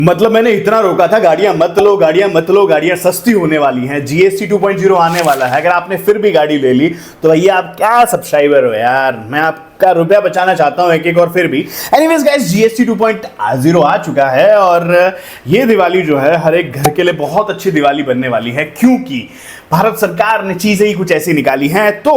मतलब मैंने इतना रोका था, गाड़ियां मत लो, गाड़ियां मत लो, गाड़ियां सस्ती होने वाली हैं, जीएसटी 2.0 आने वाला है। अगर आपने फिर भी गाड़ी ले ली तो भैया आप क्या सब्सक्राइबर हो यार, मैं आपका रुपया बचाना चाहता हूं एक एक। और फिर भी एनीवेज गाइस, जीएसटी 2.0 आ चुका है और ये दिवाली जो है हर एक घर के लिए बहुत अच्छी दिवाली बनने वाली है, क्योंकि भारत सरकार ने चीजें ही कुछ ऐसी निकाली हैं। तो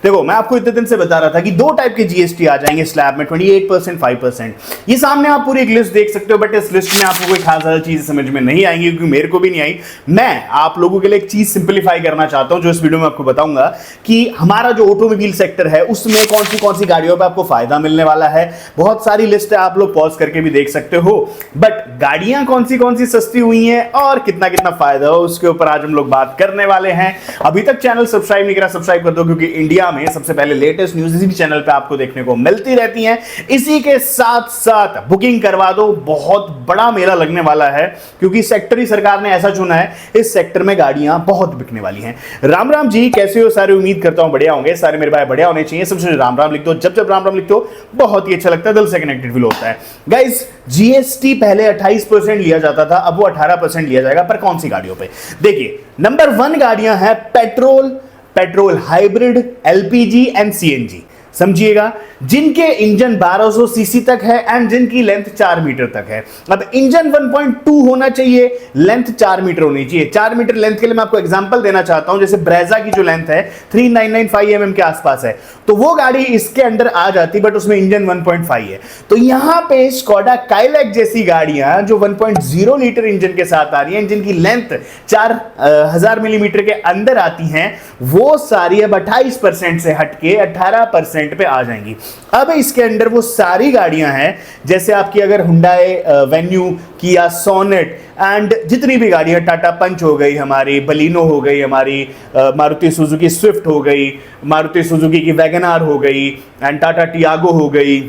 देखो, मैं आपको इतने दिन से बता रहा था कि दो टाइप के जीएसटी आ जाएंगे स्लैब में, 28%, 5%। ये सामने आप पूरी एक लिस्ट देख सकते हो, बट इस लिस्ट में आपको कोई खास ज्यादा चीज समझ में नहीं आएंगी, क्योंकि मेरे को भी नहीं आई। मैं आप लोगों के लिए एक चीज सिंप्लीफाई करना चाहता हूं, जो इस वीडियो में आपको बताऊंगा कि हमारा जो ऑटोमोबाइल सेक्टर है उसमें कौन सी गाड़ियों पर आपको फायदा मिलने वाला है। बहुत सारी लिस्ट है, आप लोग पॉज करके भी देख सकते हो, बट गाड़ियां कौन सी सस्ती हुई हैं और कितना कितना फायदा हो, उसके ऊपर आज हम लोग बात करने वाले हैं। अभी तक चैनल सब्सक्राइब नहीं करा, सब्सक्राइब कर दो, क्योंकि इंडिया में सबसे पहले लेटेस्ट न्यूज़ इसी चैनल पे आपको देखने को मिलती रहती हैं। इसी के साथ साथ बुकिंग करवा दो, बहुत बड़ा मेला लगने वाला है, क्योंकि सेक्टर ही सरकार ने ऐसा चुना है, इस सेक्टर में गाड़ियां बहुत बिकने वाली हैं। राम राम जी, कैसे हो सारे? उम्मीद करता हूं बढ़िया होंगे सारे, मेरे भाई बढ़िया होने चाहिए। सबसे राम राम लिख दो, जब राम राम लिखते हो बहुत ही अच्छा लगता है, दिल से कनेक्टेड फील होता है। गाइस, जीएसटी पहले 28% लिया जाता था, अब वो 18% लिया जाएगा, पर कौन सी गाड़ियों पे? देखिए, नंबर 1 गाड़ियां हैं petrol hybrid, LPG and CNG. समझिएगा, जिनके इंजन 1200 सीसी तक है एंड जिनकी लेंथ 4 मीटर तक है। अब इंजन 1.2 होना चाहिए, लेंथ 4 मीटर होनी चाहिए। 4 मीटर लेंथ के लिए मैं आपको एग्जांपल देना चाहता हूं, जैसे ब्रेजा की जो लेंथ है 3995 mm के आसपास है, तो वो गाड़ी इसके अंडर आ जाती, बट उसमें इंजन 1.5 है। तो यहां पे स्कोडा काइलैक जैसी गाड़ियां जो 1.0 लीटर इंजन के साथ आ रही हैं, जिनकी लेंथ 4000 मिलीमीटर के अंदर आती हैं, वो सारी अब 28% से हटके 18% पे आ जाएंगी। अब इसके अंदर वो सारी गाड़ियां हैं, जैसे आपकी अगर हुंडई वेन्यू, किया सोनेट एंड जितनी भी गाड़ियां, टाटा पंच हो गई हमारी, बलिनो हो गई हमारी, मारुति सुजुकी स्विफ्ट हो गई, मारुति सुजुकी की वैगनआर हो गई एंड टाटा टियागो हो गई,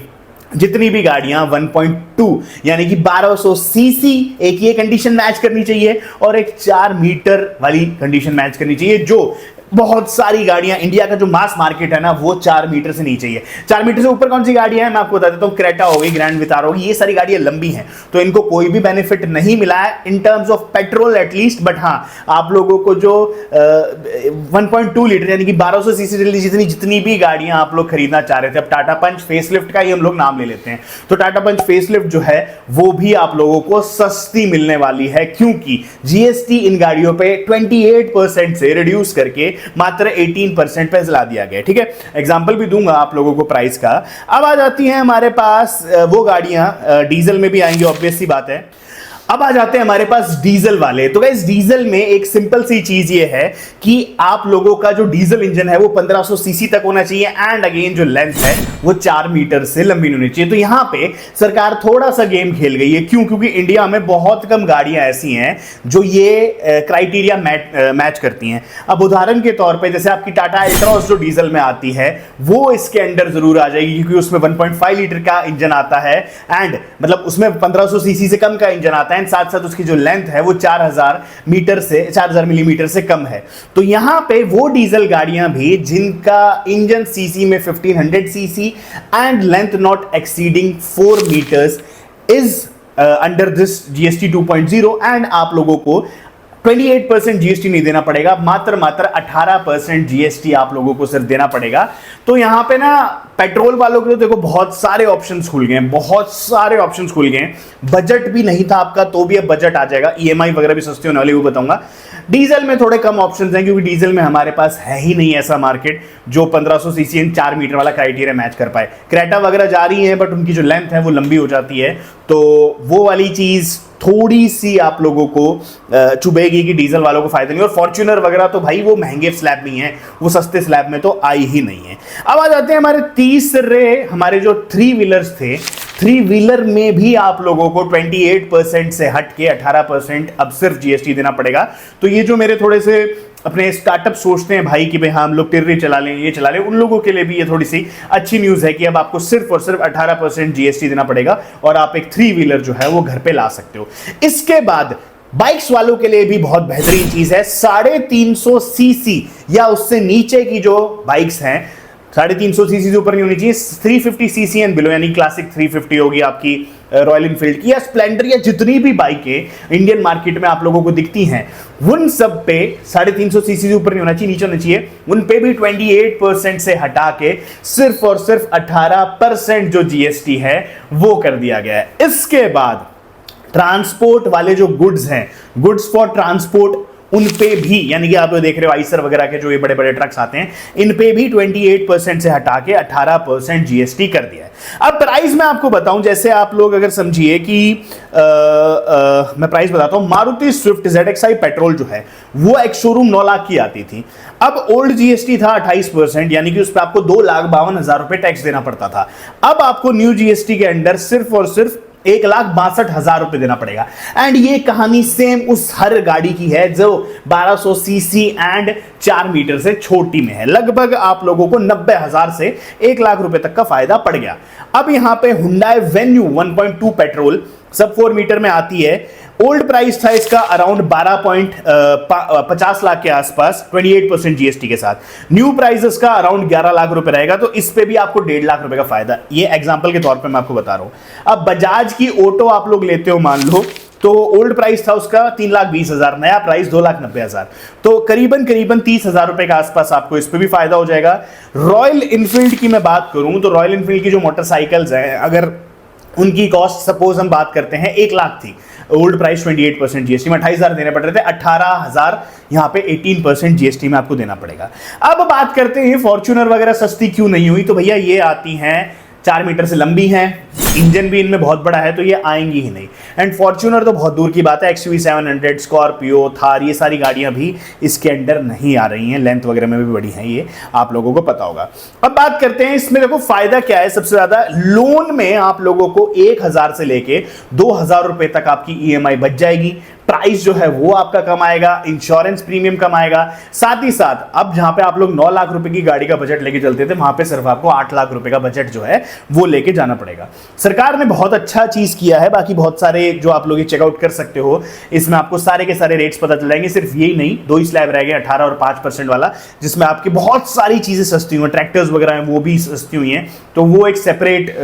जितनी भी गाड़ियां 1.2 यानी कि 1200 सीसी, एक ये कंडीशन मैच करनी चाहिए और एक 4 मीटर वाली कंडीशन मैच करनी चाहिए। जो बहुत सारी गाड़ियां, इंडिया का जो मास मार्केट है ना, वो 4 मीटर से नीचे ही है। 4 मीटर से ऊपर कौन सी गाड़ियां हैं मैं आपको बता देता हूं। क्रेटा हो गई, ग्रैंड विटारा होगी, ये सारी गाड़ियां लंबी हैं, तो इनको कोई भी बेनिफिट नहीं मिला है in terms of petrol at least. But हाँ, आप लोगों को जो 1.2 लीटर यानी कि 1200 सीसी जितनी भी गाड़ियां आप लोग खरीदना चाह रहे थे, अब टाटा पंच फेसलिफ्ट का ही हम लोग नाम ले लेते हैं, तो टाटा पंच फेसलिफ्ट जो है वो भी आप लोगों को सस्ती मिलने वाली है, क्योंकि जीएसटी इन गाड़ियों पे 28% से रिड्यूस करके मात्र 18% पे ला दिया गया। ठीक है, एग्जांपल भी दूंगा आप लोगों को प्राइस का। अब आ जाती हैं हमारे पास वो गाड़ियां, डीजल में भी आएंगी, ऑब्वियस सी बात है। अब आ जाते हैं हमारे पास डीजल वाले। तो गाइस, डीजल में एक सिंपल सी चीज ये है कि आप लोगों का जो डीजल इंजन है वो 1500 सीसी तक होना चाहिए एंड अगेन जो लेंथ है वो 4 मीटर से लंबी होनी चाहिए। तो यहां पे सरकार थोड़ा सा गेम खेल गई है। क्यों? क्योंकि इंडिया में बहुत कम गाड़ियां ऐसी हैं जो ये क्राइटेरिया मैच करती हैं। अब उदाहरण के तौर पर जैसे आपकी टाटा एल्ट्रॉस जो डीजल में आती है, वो इसके अंडर जरूर आ जाएगी, क्योंकि उसमें 1.5 लीटर का इंजन आता है एंड मतलब उसमें 1500 सीसी से कम का इंजन आता है, साथ साथ उसकी जो लेंथ है वो 4000 मिलीमीटर से कम है। तो यहां पे वो डीजल गाड़ियां भी जिनका इंजन सीसी में 1500 CC and length not exceeding 4 metres is under this GST 2.0 and आप लोगों को 28% जीएसटी नहीं देना पड़ेगा, मात्र 18% जीएसटी आप लोगों को सिर्फ देना पड़ेगा। तो यहां पे ना पेट्रोल वालों के लिए देखो बहुत सारे ऑप्शंस खुल गए, बहुत सारे ऑप्शंस खुल गए। बजट भी नहीं था आपका तो भी अब बजट आ जाएगा, ईएमआई वगैरह भी सस्ती होने वाली, वो बताऊंगा। डीजल में थोड़े कम ऑप्शंस हैं, क्योंकि डीजल में हमारे पास है ही नहीं ऐसा मार्केट जो 1500 सीसी एंड 4 मीटर वाला क्राइटेरिया मैच कर पाए। क्रेटा वगैरह जा रही है, बट उनकी जो लेंथ है वो लंबी हो जाती है, तो वो वाली चीज थोड़ी सी आप लोगों को चुभेगी कि डीजल वालों को फायदा नहीं। और फॉर्च्यूनर वगैरह तो भाई वो महंगे स्लैब में है, वो सस्ते स्लैब में तो आई ही नहीं है। अब आ जाते हैं हमारे तीसरे, हमारे जो 3 व्हीलर्स थे। 3 व्हीलर में भी आप लोगों को 28% से हट के 18% अब सिर्फ जीएसटी देना पड़ेगा। तो ये जो मेरे थोड़े से अपने स्टार्टअप सोचते हैं भाई कि भाई हाँ हम लोग टिर्री चला लें, ये चला लें, उन लोगों के लिए भी ये थोड़ी सी अच्छी न्यूज़ है कि अब आपको सिर्फ और सिर्फ 18% जीएसटी देना पड़ेगा और आप एक 3 व्हीलर जो है वो घर पे ला सकते हो। इसके बाद बाइक्स वालों के लिए भी बहुत बेहतरीन चीज़ है, 350 सीसी या उससे नीचे की जो बाइक्स हैं 350 सीसी से ऊपर नहीं होनी चाहिए, 350 सीसी एंड बिलो, यानी क्लासिक 350 होगी आपकी रॉयल इनफील्ड की या स्प्लेंडर या जितनी भी बाइकें इंडियन मार्केट में आप लोगों को दिखती हैं, उन सब पे 350 सीसी से ऊपर नहीं होना चाहिए, नीचे होना चाहिए। उन पे भी 28% से हटा के सिर्फ और सिर्फ 18% जो जीएसटी है वो कर दिया गया है। इसके बाद ट्रांसपोर्ट वाले जो गुड्स हैं, गुड्स फॉर ट्रांसपोर्ट, उन पे भी, यानी कि आप देख रहे हो आइसर वगैरह के जो ये बड़े बड़े ट्रक्स आते हैं, इन पे भी 28% से हटा के 18% जीएसटी कर दिया है। अब प्राइस मैं आपको बताऊं, जैसे आप लोग अगर समझिए कि मैं प्राइस बताता हूं, मारुति स्विफ्ट ZXi पेट्रोल जो है वो एक शोरूम 9 लाख की आती थी। अब ओल्ड जीएसटी था 28%, यानी कि उस पर आपको 2,52,000 रुपए टैक्स देना पड़ता था। अब आपको न्यू जीएसटी के अंडर सिर्फ और सिर्फ 1,62,000 रुपए देना पड़ेगा। एंड ये कहानी सेम उस हर गाड़ी की है जो 1200 सीसी एंड 4 मीटर से छोटी में है। लगभग आप लोगों को 90,000 से 1 लाख रुपए तक का फायदा पड़ गया। अब यहां पे हुंडई वेन्यू 1.2 पेट्रोल सब 4 मीटर में आती है। ओल्ड प्राइस था इसका अराउंड 12.50 लाख के आसपास 28% जीएसटी के साथ। न्यू प्राइस इसका अराउंड 11 लाख रुपए रहेगा, तो इस पे भी आपको 1.5 लाख रुपए का फायदा। ये एग्जांपल के तौर पे मैं आपको बता रहा हूं। अब बजाज की ऑटो आप लोग लेते हो मान लो, तो ओल्ड प्राइस था उसका 3,20,000, नया प्राइस 2,90,000, तो करीबन 30,000 रुपए के आसपास आपको इस पे भी फायदा हो जाएगा। रॉयल इनफील्ड की मैं बात करूं तो रॉयल इनफील्ड की जो मोटरसाइकिल्स हैं, अगर उनकी कॉस्ट सपोज हम बात करते हैं 1 लाख थी, ओल्ड प्राइस 28% जीएसटी में 28,000 देने पड़ रहे थे, 18,000 यहां पे 18% जीएसटी में आपको देना पड़ेगा। अब बात करते हैं फॉर्च्यूनर वगैरह सस्ती क्यों नहीं हुई, तो भैया ये आती हैं 4 मीटर से लंबी हैं, इंजन भी इनमें बहुत बड़ा है, तो ये आएंगी ही नहीं। एंड फॉर्च्यूनर तो बहुत दूर की बात है, XUV 700, स्कॉर्पियो, थार, ये सारी गाड़ियां भी इसके अंडर नहीं आ रही हैं, लेंथ वगैरह में भी बड़ी हैं, ये आप लोगों को पता होगा। अब बात करते हैं इसमें, देखो फायदा क्या है सबसे ज्यादा, लोन में आप लोगों को 1,000 से लेके 2,000 रुपए तक आपकी EMI बच जाएगी। प्राइस जो है वो आपका कम आएगा, इंश्योरेंस प्रीमियम कम आएगा, साथ ही साथ अब जहां पे आप लोग 9 लाख रुपए की गाड़ी का बजट लेके चलते थे, वहां पे सिर्फ आपको 8 लाख रुपए का बजट जो है वो लेके जाना पड़ेगा। सरकार ने बहुत अच्छा चीज किया है, बाकी बहुत सारे जो आप लोग चेकआउट कर सकते हो, इसमें आपको सारे के सारे रेट्स पता चल जाएंगे। सिर्फ यही नहीं, 2 ही स्लैब रह गए 18 और 5% वाला, जिसमें आपकी बहुत सारी चीजें सस्ती हुई, ट्रैक्टर्स वगैरह हैं वो भी सस्ती हुई हैं, तो वो एक सेपरेट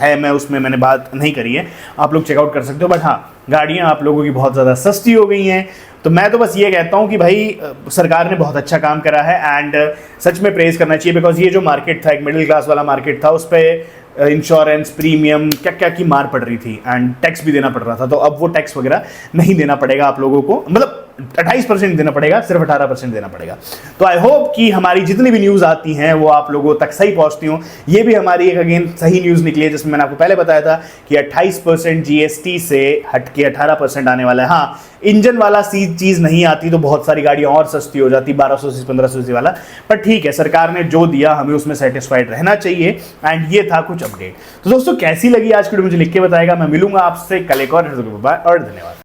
है, मैं उसमें मैंने बात नहीं करी है, आप लोग चेकआउट कर सकते हो। बट हाँ, गाड़ियां आप लोगों की बहुत ज़्यादा सस्ती हो गई हैं, तो मैं तो बस ये कहता हूं कि भाई सरकार ने बहुत अच्छा काम करा है एंड सच में प्रेज करना चाहिए, बिकॉज ये जो मार्केट था, एक मिडिल क्लास वाला मार्केट था, उस पर इंश्योरेंस प्रीमियम क्या क्या की मार पड़ रही थी एंड टैक्स भी देना पड़ रहा था, तो अब वो टैक्स वगैरह नहीं देना पड़ेगा आप लोगों को, मतलब 28% देना पड़ेगा, सिर्फ 18% देना पड़ेगा। तो आई होप कि हमारी जितनी भी न्यूज़ आती हैं वो आप लोगों तक सही पहुंचती हो। ये भी हमारी एक अगेन सही न्यूज़ निकली है, जिसमें मैंने आपको पहले बताया था कि 28% जीएसटी से हट के 18% आने वाला है। हाँ, इंजन वाला चीज़ नहीं आती तो बहुत सारी गाड़ियाँ और सस्ती हो जाती, 1200 से 1500 वाला, पर ठीक है, सरकार ने जो दिया हमें उसमें सेटिस्फाइड रहना चाहिए। एंड ये था कुछ अपडेट। तो दोस्तों कैसी लगी आज की वीडियो मुझे लिख के बताएगा, मैं मिलूंगा आपसे कल एक और धन्यवाद।